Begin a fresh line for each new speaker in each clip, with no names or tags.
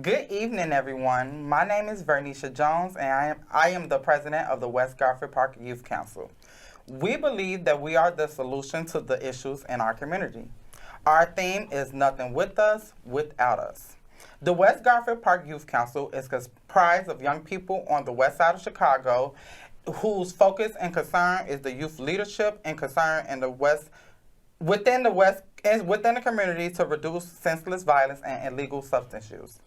Good evening, everyone. My name is Vernisha Jones, and I am the president of the West Garfield Park Youth Council. We believe that we are the solution to the issues in our community. Our theme is nothing with us, without us. The West Garfield Park Youth Council is comprised of young people on the west side of Chicago whose focus and concern is the youth leadership and concern in the West, within the community to reduce senseless violence and illegal substance use.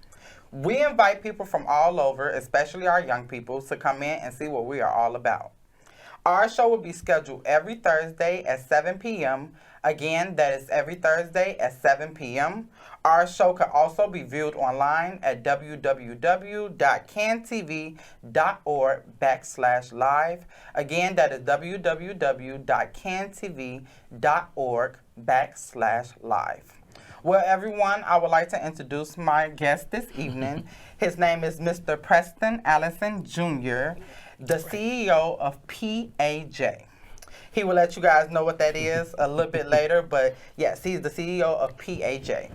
We invite people from all over, especially our young people, to come in and see what we are all about. Our show will be scheduled every Thursday at 7 p.m. Again, that is every Thursday at 7 p.m. Our show can also be viewed online at www.cantv.org/live. Again, that is www.cantv.org/live. Well, everyone, I would like to introduce my guest this evening. His name is Mr. Preston Allison Jr., the CEO of PAJ. He will let you guys know what that is a little bit later, but yes, he's the CEO of PAJ.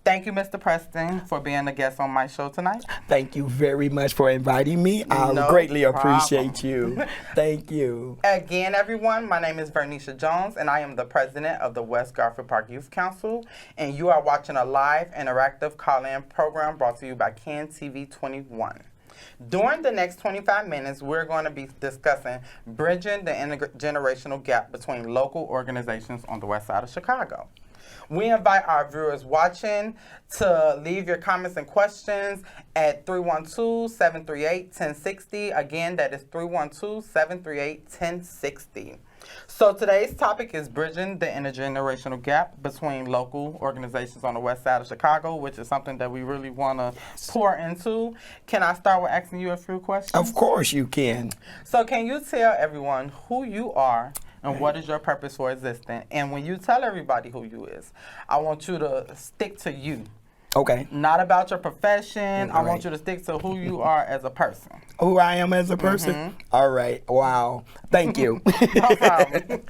Thank you, Mr. Preston, for being a guest on my show tonight.
Thank you very much for inviting me. I greatly appreciate you. Thank you.
Again, everyone, my name is Vernisha Jones, and I am the president of the West Garfield Park Youth Council, and you are watching a live interactive call-in program brought to you by CanTV 21. During the next 25 minutes, we're going to be discussing bridging the intergenerational gap between local organizations on the west side of Chicago. We invite our viewers watching to leave your comments and questions at 312-738-1060. Again, that is 312-738-1060. So today's topic is bridging the intergenerational gap between local organizations on the west side of Chicago, which is something that we really want to pour into. Can I start with asking you a few questions?
Of course you can.
So can you tell everyone who you are and what is your purpose for existing? And when you tell everybody who you is, I want you to stick to you.
Okay.
Not about your profession. I want you to stick to who you are as a person.
Who I am as a person? Mm-hmm. All right. Wow. Thank you.
No problem.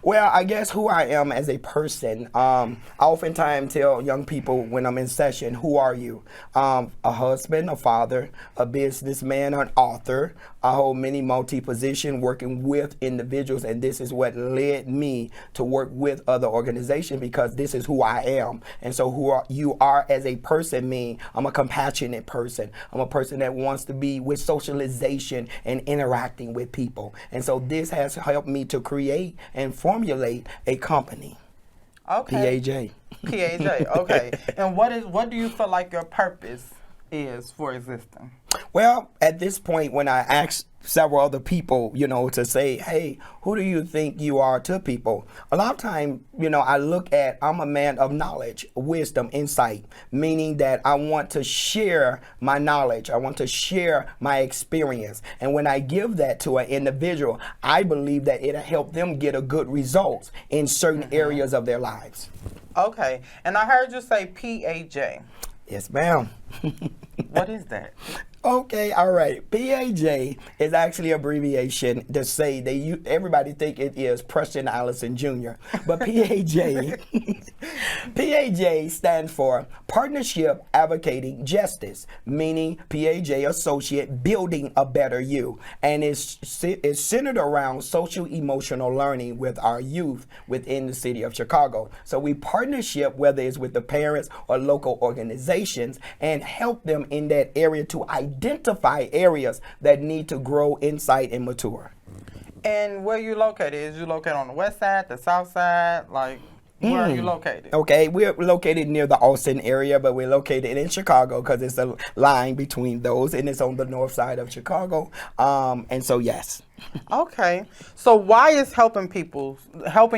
Well, I guess who I am as a person, I oftentimes tell young people when I'm in session, who are you? A husband, a father, a businessman, an author. I hold many multi-positions working with individuals, and this is what led me to work with other organizations because this is who I am. And so you are as a person mean I'm a compassionate person. I'm a person that wants to be with socialization and interacting with people. And so this has helped me to create and formulate a company.
Okay.
PAJ.
PAJ, okay. And what do you feel like your purpose is for existing?
Well, at this point, when I asked several other people, to say, hey, who do you think you are to people? A lot of time, I look at, I'm a man of knowledge, wisdom, insight, meaning that I want to share my knowledge. I want to share my experience. And when I give that to an individual, I believe that it'll help them get a good result in certain areas of their lives.
Okay. And I heard you say PAJ.
Yes, ma'am.
What is that?
Okay, all right. PAJ is actually abbreviation to say everybody think it is Preston Allison Jr. But PAJ stands for Partnership Advocating Justice, meaning PAJ Associate Building a Better You, and it's centered around social emotional learning with our youth within the city of Chicago. So we partnership, whether it's with the parents or local organizations, and help them in that area to identify areas that need to grow, insight, and mature.
And where you located? Is you located on the west side, the south side? Like, where are you located?
Okay, we're located near the Austin area, but we're located in Chicago because it's a line between those, and it's on the north side of Chicago. And so, yes.
Okay. So why is helping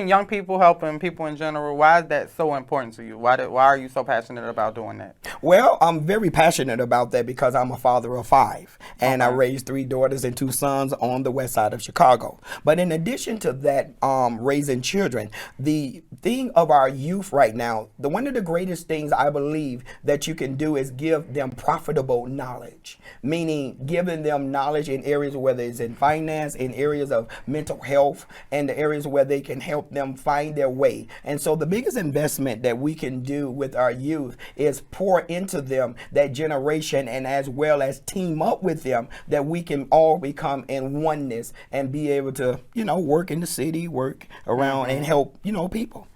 young people, helping people in general, why is that so important to you? Why are you so passionate about doing that?
Well, I'm very passionate about that because I'm a father of 5, and I raised 3 daughters and 2 sons on the west side of Chicago. But in addition to that, raising children, the thing of our youth right now, one of the greatest things I believe that you can do is give them profitable knowledge, meaning giving them knowledge in areas whether it's in finance, in areas of mental health, and the areas where they can help them find their way. And so the biggest investment that we can do with our youth is pour into them that generation, and as well as team up with them that we can all become in oneness and be able to, work in the city, work around and help, people.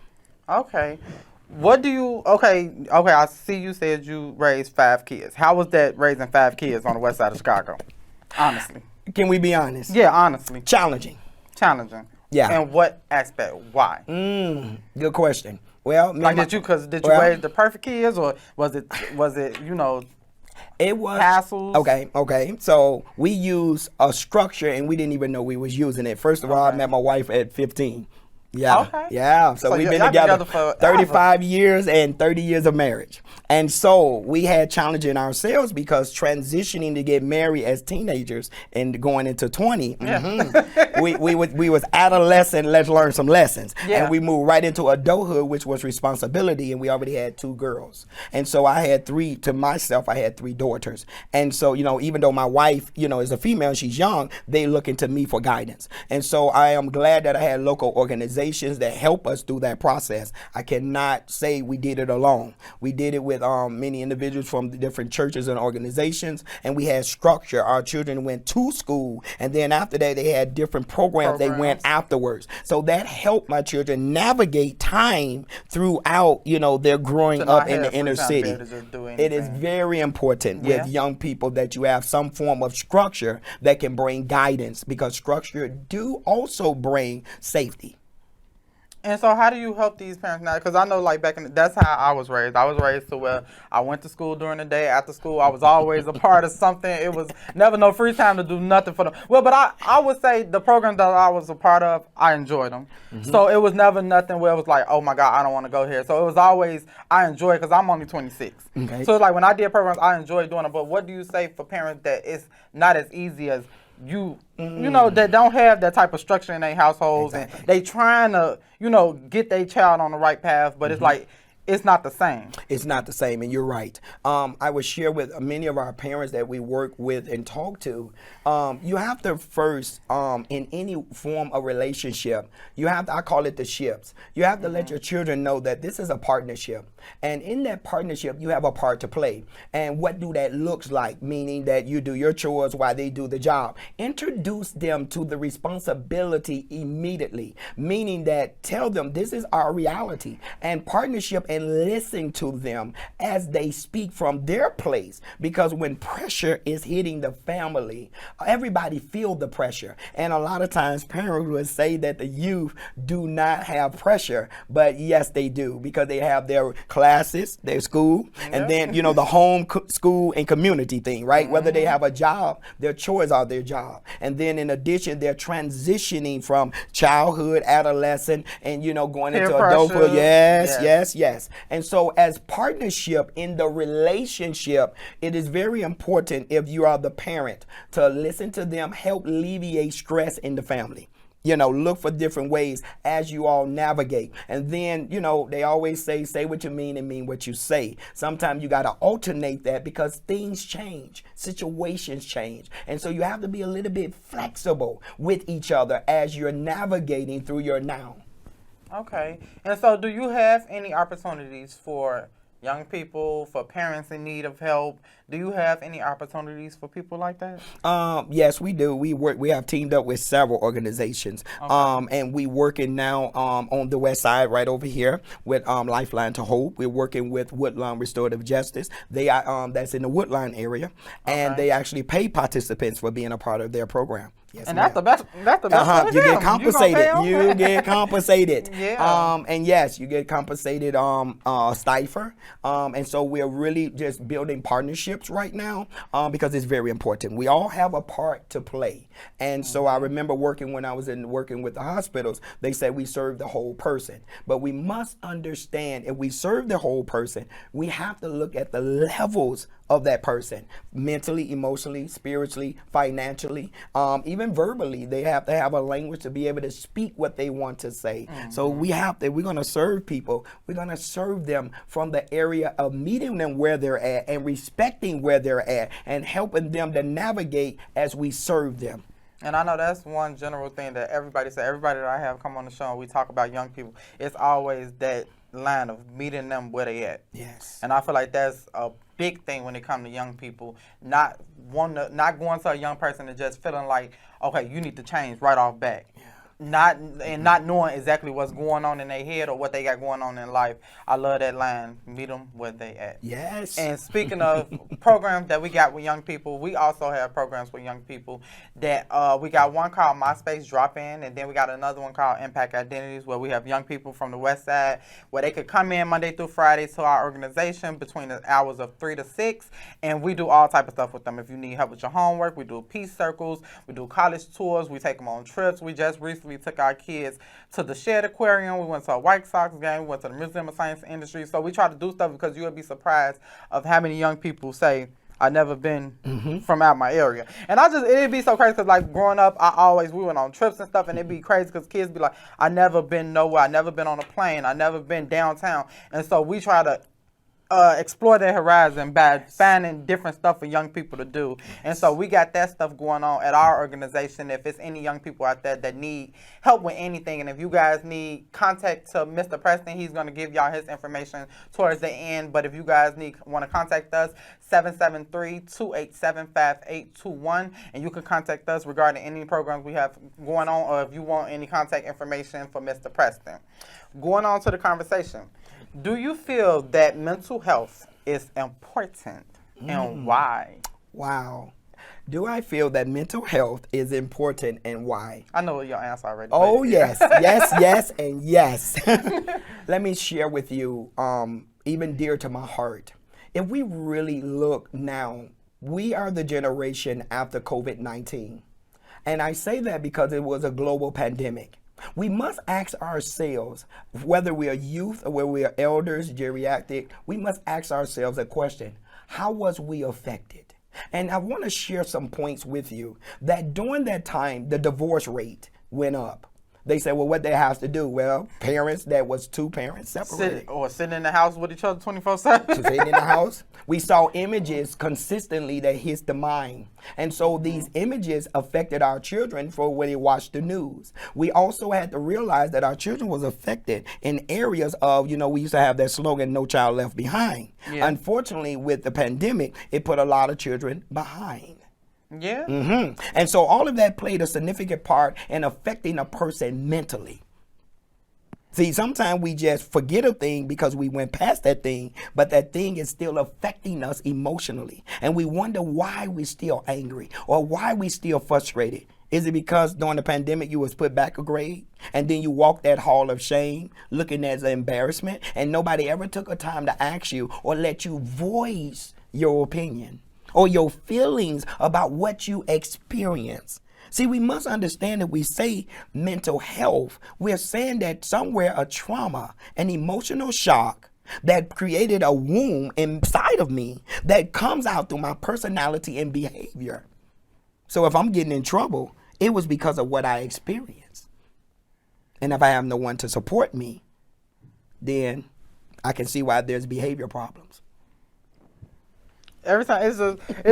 Okay. What do you, okay, I see you said you raised 5 kids. How was that raising 5 kids on the west side of Chicago? Honestly.
Can we be honest?
Yeah, honestly.
Challenging. Yeah.
And what aspect? Why?
Good question. Well,
did you raise the perfect kids, or was it
it was
hassles?
Okay. So we used a structure and we didn't even know we was using it. First of all, I met my wife at 15. Yeah.
Okay.
Yeah. So we've been together for 35 years and 30 years of marriage. And so we had challenging ourselves because transitioning to get married as teenagers and going into 20, we was adolescent, let's learn some lessons. Yeah. And we moved right into adulthood, which was responsibility, and we already had 2 girls. And so I had 3 daughters. And so, even though my wife, is a female, she's young, they looking to me for guidance. And so I am glad that I had local organizations that help us through that process. I cannot say we did it alone. We did it with many individuals from the different churches and organizations, and we had structure. Our children went to school, and then after that they had different programs they went afterwards. So that helped my children navigate time throughout, their growing up in the inner city. It is very important with young people that you have some form of structure that can bring guidance, because structure do also bring safety.
And so how do you help these parents now? Because I know, that's how I was raised. I was raised to where I went to school during the day. After school, I was always a part of something. It was never no free time to do nothing for them. Well, but I would say the programs that I was a part of, I enjoyed them. So it was never nothing where it was like, oh my God, I don't want to go here. So it was always, I enjoy it because I'm only 26. Okay. So it's like when I did programs, I enjoyed doing it. But what do you say for parents that it's not as easy as that don't have that type of structure in their households, and they trying to, get their child on the right path, but it's like, it's not the same.
It's not the same, and you're right. I would share with many of our parents that we work with and talk to, you have to first, in any form of relationship, I call it the ships. You have to let your children know that this is a partnership. And in that partnership, you have a part to play. And what do that looks like? Meaning that you do your chores while they do the job. Introduce them to the responsibility immediately. Meaning that tell them this is our reality. And partnership, and listen to them as they speak from their place. Because when pressure is hitting the family, everybody feel the pressure. And a lot of times parents would say that the youth do not have pressure, but yes, they do, because they have their classes, their school, and then, the home, school, and community thing, right? Whether they have a job, their chores are their job. And then in addition, they're transitioning from childhood, adolescent, and, going
peer
into
pressure.
Adulthood. Yes. And so as partnership in the relationship, it is very important, if you are the parent, to listen to them, help alleviate stress in the family. Look for different ways as you all navigate. And then, they always say what you mean and mean what you say. Sometimes you got to alternate that, because things change, situations change. And so you have to be a little bit flexible with each other as you're navigating through your now.
Okay. And so do you have any opportunities for young people, for parents in need of help? Do you have any opportunities for people like that?
Yes, we do. We have teamed up with several organizations. Okay. And we working now on the west side right over here with Lifeline to Hope. We're working with Woodline Restorative Justice. They are that's in the Woodline area, and they actually pay participants for being a part of their program. Yes,
and that's the best. That's the best.
You get compensated. You get compensated.
Yeah.
And yes, you get compensated. Stiffer. And so we're really just building partnerships right now, because it's very important. We all have a part to play. And so I remember when I was working with the hospitals, they said we serve the whole person. But we must understand, if we serve the whole person, we have to look at the levels of that person, mentally, emotionally, spiritually, financially, even verbally. They have to have a language to be able to speak what they want to say. So we're going to serve people. We're going to serve them from the area of meeting them where they're at and respecting where they're at and helping them to navigate as we serve them.
And I know that's one general thing that everybody says. Everybody that I have come on the show and we talk about young people, it's always that line of meeting them where they at.
Yes.
And I feel like that's a big thing when it comes to young people, not going to a young person and just feeling like, okay, you need to change right off back. Yeah. Not knowing exactly what's going on in their head or what they got going on in life. I love that line, meet them where they at.
Yes.
And speaking of programs that we got with young people, we also have programs with young people that we got one called MySpace Drop In, and then we got another one called Impact Identities, where we have young people from the West Side where they could come in Monday through Friday to our organization between the hours of 3 to 6, and we do all type of stuff with them. If you need help with your homework, we do peace circles, we do college tours, we take them on trips. We just recently took our kids to the Shed Aquarium. We went to a White Sox game. We went to the Museum of Science and Industry. So we try to do stuff because you would be surprised of how many young people say, I never been from out my area. And it'd be so crazy because like growing up, we went on trips and stuff, and it'd be crazy because kids be like, I never been nowhere. I never been on a plane. I never been downtown. And so we try to explore their horizon by finding different stuff for young people to do. And so we got that stuff going on at our organization. If it's any young people out there that need help with anything, and if you guys need contact to Mr. Preston, he's going to give y'all his information towards the end. But if you guys want to contact us, 773-287-5821, and you can contact us regarding any programs we have going on, or if you want any contact information for Mr. Preston. Going on to the conversation. Do you feel that mental health is important, and why?
Wow. Do I feel that mental health is important, and why?
I know your answer already.
Oh, yes. Yes, and yes. Let me share with you, even dear to my heart. If we really look now, we are the generation after COVID-19. And I say that because it was a global pandemic. We must ask ourselves, whether we are youth or whether we are elders, geriatric, we must ask ourselves a question. How was we affected? And I want to share some points with you that during that time, the divorce rate went up. They said, well, what they have to do? Well, parents that was two parents separated.
Sitting in the house with each other 24/7.
Sitting in the house. We saw images consistently that hits the mind. And so these images affected our children for when they watched the news. We also had to realize that our children was affected in areas of, we used to have that slogan, No Child Left Behind. Yeah. Unfortunately, with the pandemic, it put a lot of children behind.
Yeah.
And so all of that played a significant part in affecting a person mentally. See, sometimes we just forget a thing because we went past that thing, but that thing is still affecting us emotionally. And we wonder why we're still angry or why we're still frustrated. Is it because during the pandemic you was put back a grade and then you walked that hall of shame looking as an embarrassment and nobody ever took a time to ask you or let you voice your opinion or your feelings about what you experience? See, we must understand that we say mental health, we're saying that somewhere a trauma, an emotional shock that created a wound inside of me that comes out through my personality and behavior. So if I'm getting in trouble, it was because of what I experienced. And if I have no one to support me, then I can see why there's behavior problems.
Every time it's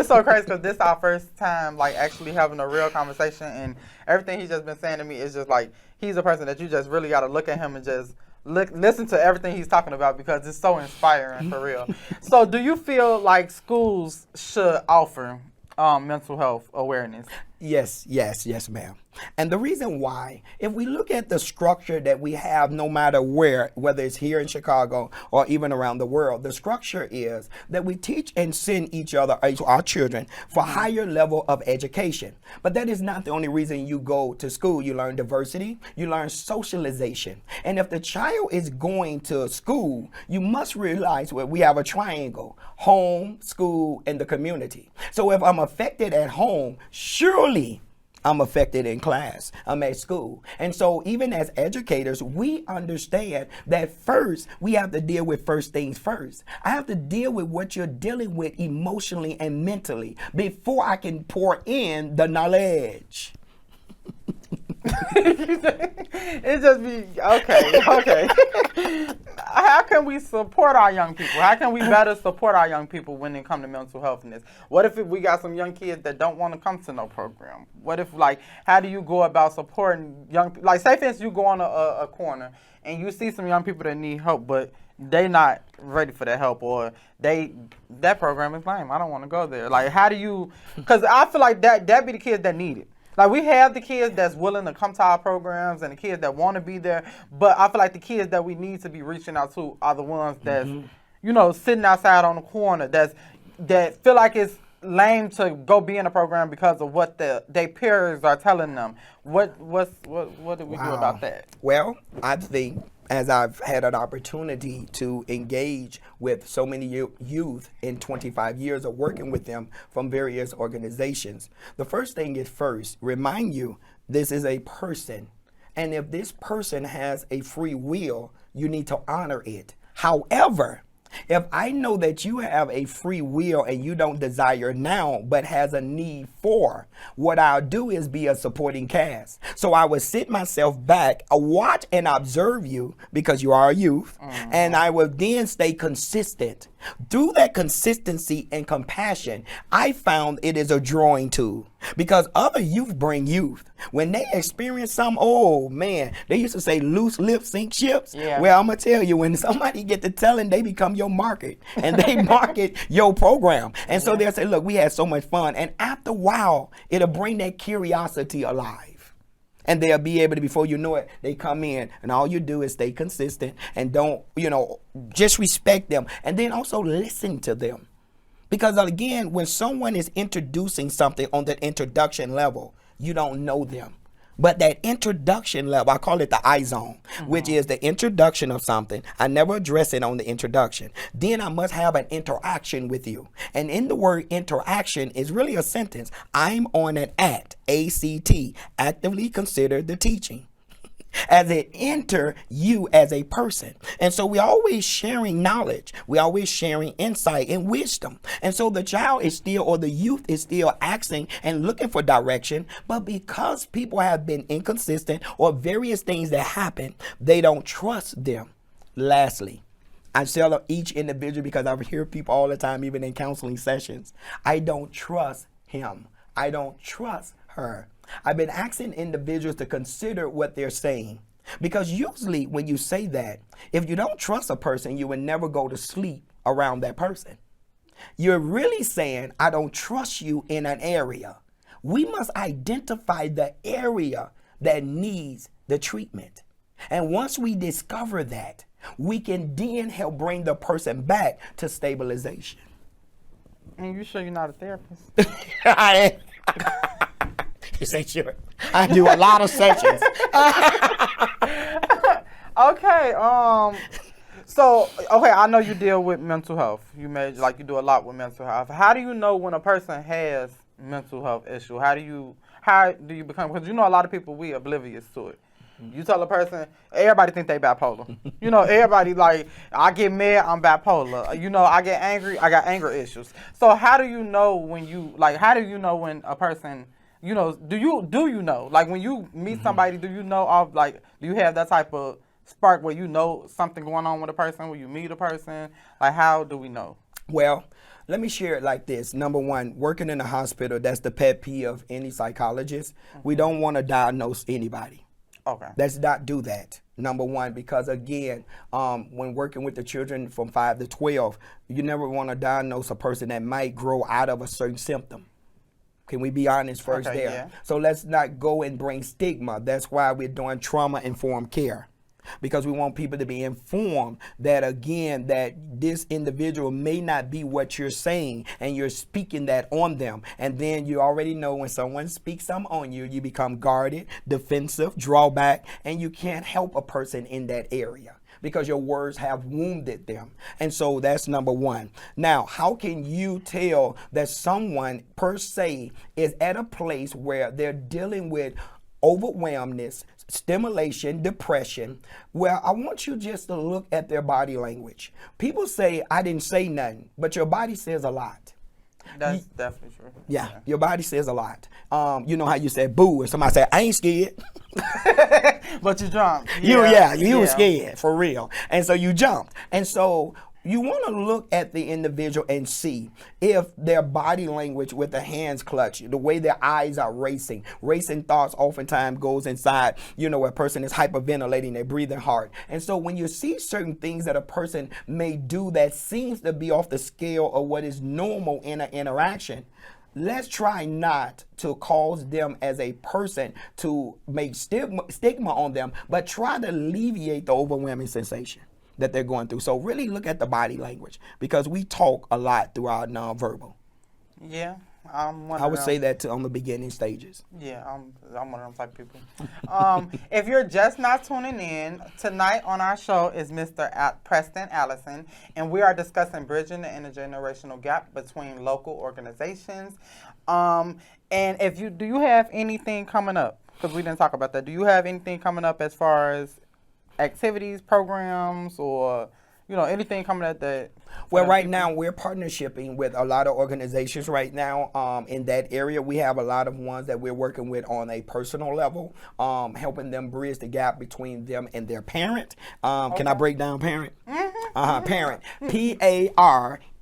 so crazy because this is our first time like actually having a real conversation, and everything he's just been saying to me is just like he's a person that you just really got to look at him and just listen to everything he's talking about because it's so inspiring for real. So do you feel like schools should offer mental health awareness?
Yes, ma'am. And the reason why, if we look at the structure that we have, no matter where, whether it's here in Chicago or even around the world, the structure is that we teach and send each other, our children, for higher level of education. But that is not the only reason you go to school. You learn diversity, you learn socialization. And if the child is going to school, you must realize where we have a triangle: home, school, and the community. So if I'm affected at home, surely I'm affected in class. I'm at school. And so even as educators, we understand that first we have to deal with first things first. I have to deal with what you're dealing with emotionally and mentally before I can pour in the knowledge.
It just be okay. How can we support our young people? How can we better support our young people when it comes to mental healthness? What if we got some young kids that don't want to come to no program? What if, like, how do you go about supporting young people? Like, say for instance, you go on a corner and you see some young people that need help, but they not ready for that help, or that program is lame. I don't want to go there. Like, how do you? Because I feel like that be the kids that need it. Like, we have the kids that's willing to come to our programs and the kids that want to be there, but I feel like the kids that we need to be reaching out to are the ones that's, sitting outside on the corner that feel like it's lame to go be in a program because of what their peers are telling them. What do we do about that?
Well, I think, as I've had an opportunity to engage with so many youth in 25 years of working with them from various organizations, the first thing is first, remind you this is a person. And if this person has a free will, you need to honor it. However, if I know that you have a free will and you don't desire now, but has a need for, what I'll do is be a supporting cast. So I will sit myself back, watch and observe you because you are a youth, and I will then stay consistent. Through that consistency and compassion, I found it is a drawing tool because other youth bring youth. When they experience some, oh man, they used to say loose lips sink ships.
Yeah.
Well, I'm going to tell you, when somebody get to telling, they become your market and they market your program. And so they'll say, look, we had so much fun. And after a while, it'll bring that curiosity alive. And they'll be able to, before you know it, they come in and all you do is stay consistent and don't, just respect them. And then also listen to them. Because again, when someone is introducing something on that introduction level, you don't know them. But that introduction level, I call it the I zone, which is the introduction of something. I never address it on the introduction. Then I must have an interaction with you. And in the word interaction is really a sentence. I'm on an act, A-C-T, actively consider the teaching. As it enter you as a person. And so we're always sharing knowledge. We're always sharing insight and wisdom. And so the child is still, or the youth is still asking and looking for direction. But because people have been inconsistent or various things that happen, they don't trust them. Lastly, I tell each individual, because I hear people all the time, even in counseling sessions, I don't trust him. I don't trust her. I've been asking individuals to consider what they're saying. Because usually when you say that, if you don't trust a person, you will never go to sleep around that person. You're really saying, I don't trust you in an area. We must identify the area that needs the treatment. And once we discover that, we can then help bring the person back to stabilization.
And you sure you're not a therapist?
You say sure. I do a lot of sessions.
Okay. I know you deal with mental health. You do a lot with mental health. How do you know when a person has mental health issue? How do you become? Because a lot of people, we oblivious to it. You tell a person, everybody think they bipolar. Everybody like, I get mad, I'm bipolar. I get angry, I got anger issues. So how do you know when when a person, do you know? Like when you meet somebody, do you know do you have that type of spark where you know something going on with a person when you meet a person? Like, how do we know?
Well, let me share it like this. Number one, working in a hospital, that's the pet peeve of any psychologist. We don't want to diagnose anybody.
Okay.
Let's not do that. Number one, because again, when working with the children from 5 to 12, you never want to diagnose a person that might grow out of a certain symptom. Can we be honest first there?
Yeah.
So let's not go and bring stigma. That's why we're doing trauma-informed care. Because we want people to be informed that, again, that this individual may not be what you're saying and you're speaking that on them. And then you already know when someone speaks something on you, you become guarded, defensive, draw back, and you can't help a person in that area. because your words have wounded them. And so that's number one. Now, how can you tell that someone per se is at a place where they're dealing with overwhelmness, stimulation, depression? Well, I want you just to look at their body language. People say, I didn't say nothing, but your body says a lot.
That's definitely true.
Yeah, your body says a lot. You know how you said boo, and somebody said, I ain't scared.
But you jumped.
You were scared, for real. And so you jumped. And so you want to look at the individual and see if their body language with the hands clutched, the way their eyes are racing. Racing thoughts oftentimes goes inside, a person is hyperventilating, they're breathing hard. And so when you see certain things that a person may do that seems to be off the scale of what is normal in an interaction, let's try not to cause them as a person to make stigma on them, but try to alleviate the overwhelming sensation that they're going through. So really look at the body language, because we talk a lot through our nonverbal.
Yeah.
I would say that on the beginning stages.
Yeah, I'm one of them type of people. If you're just not tuning in, tonight on our show is Mr. Preston Allison, and we are discussing bridging the intergenerational gap between local organizations. And do you have anything coming up? Because we didn't talk about that. Do you have anything coming up as far as activities, programs, or anything coming at that?
Well, right now we're partnershiping with a lot of organizations right now in that area. We have a lot of ones that we're working with on a personal level, helping them bridge the gap between them and their parent. Can I break down parent? Mm-hmm. Parent.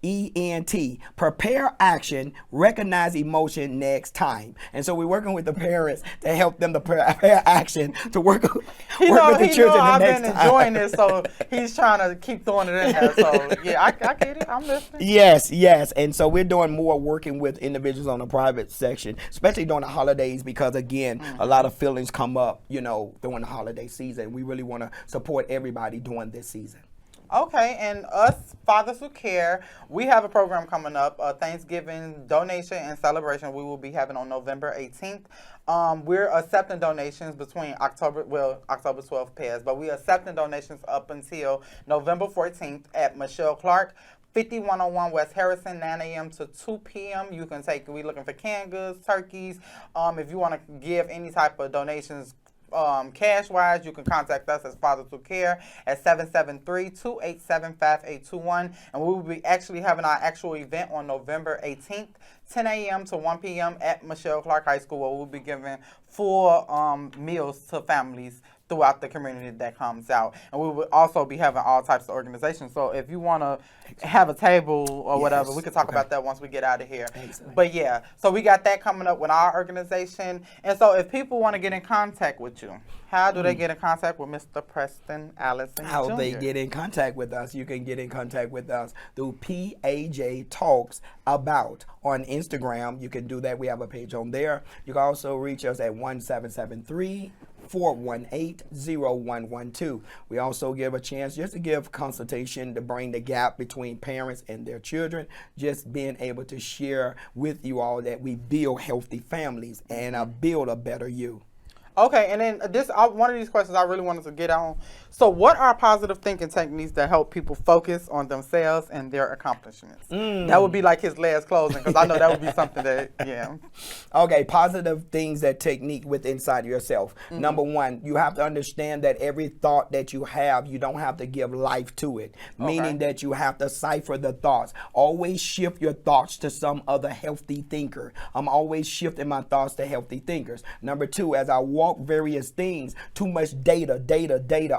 PARENT, prepare action, recognize emotion next time. And so we're working with the parents to help them to prepare action to work with the children the next time.
I've been enjoying this, so he's trying to keep throwing it in there. So yeah, I get it. I'm listening.
Yes. And so we're doing more working with individuals on the private section, especially during the holidays, because again, a lot of feelings come up, during the holiday season. We really want to support everybody during this season.
Okay, and us Fathers Who Care, we have a program coming up, a Thanksgiving donation and celebration we will be having on November 18th. We're accepting donations between October 12th passed, but we're accepting donations up until November 14th at Michelle Clark, 5101 West Harrison, 9 a.m. to 2 p.m. We're looking for canned goods, turkeys. If you want to give any type of donations, cash-wise, you can contact us as Fathers Who Care at 773-287-5821. And we will be actually having our actual event on November 18th, 10 a.m. to 1 p.m. at Michelle Clark High School, where we'll be giving full meals to families throughout the community that comes out. And we will also be having all types of organizations. So if you want to have a table or whatever, we can talk about that once we get out of here. Excellent. But yeah, so we got that coming up with our organization. And so if people want to get in contact with you, how do they get in contact with Mr. Preston Allison Jr.?
How they get in contact with us? You can get in contact with us through PAJ Talks About on Instagram. You can do that. We have a page on there. You can also reach us at 1773-418-0112. We also give a chance just to give consultation to bring the gap between parents and their children, just being able to share with you all that we build healthy families and build a better you.
Okay, and then one of these questions I really wanted to get on. So what are positive thinking techniques that help people focus on themselves and their accomplishments? That would be like his last closing, because I know that would be something that, yeah. Okay,
positive things that technique with inside yourself. Mm-hmm. Number one, you have to understand that every thought that you have, you don't have to give life to it, meaning that you have to cipher the thoughts. Always shift your thoughts to some other healthy thinker. I'm always shifting my thoughts to healthy thinkers. Number two, as I walk various things, too much data,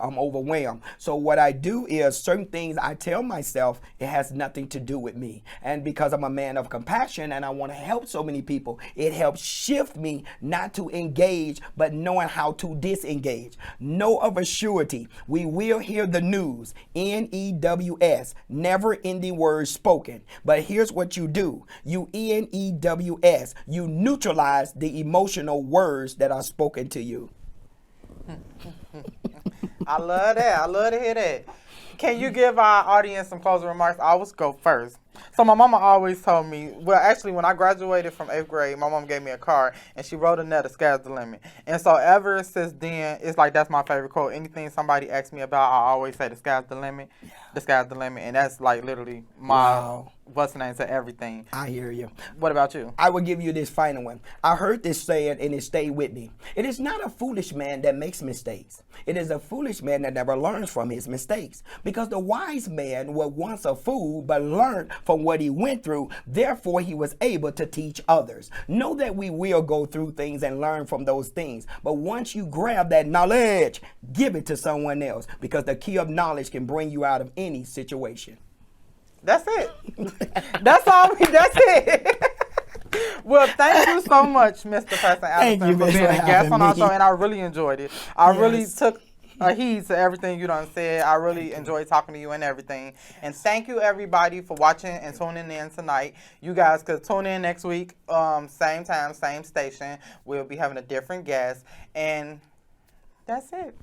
I'm overwhelmed. So what I do is certain things I tell myself, it has nothing to do with me. And because I'm a man of compassion and I want to help so many people, it helps shift me not to engage, but knowing how to disengage. Know of a surety, we will hear the news, NEWS, never ending words spoken. But here's what you do. You NEWS, you neutralize the emotional words that are spoken to you.
I love that. I love to hear that. Can you give our audience some closing remarks? I always go first. So my mama always told me, well, actually, when I graduated from 8th grade, my mom gave me a card, and she wrote in there, "The sky's the limit." And so ever since then, it's like that's my favorite quote. Anything somebody asks me about, I always say, "The sky's the limit." Yeah. The sky's the limit. And that's like literally my, what's the name, to everything.
I hear you.
What about you?
I will give you this final one. I heard this saying, and it stayed with me. It is not a foolish man that makes mistakes. It is a foolish man that never learns from his mistakes. Because the wise man was once a fool, but learned from what he went through. Therefore, he was able to teach others. Know that we will go through things and learn from those things. But once you grab that knowledge, give it to someone else. Because the key of knowledge can bring you out of any situation.
That's it. That's all. That's it. Well, thank you so much, Mr. Preston Allison, for being a guest on our show, and I really enjoyed it. I really took a heed to everything you done said. I really enjoyed talking to you and everything. And thank you, everybody, for watching and tuning in tonight. You guys could tune in next week, same time, same station. We'll be having a different guest, and that's it.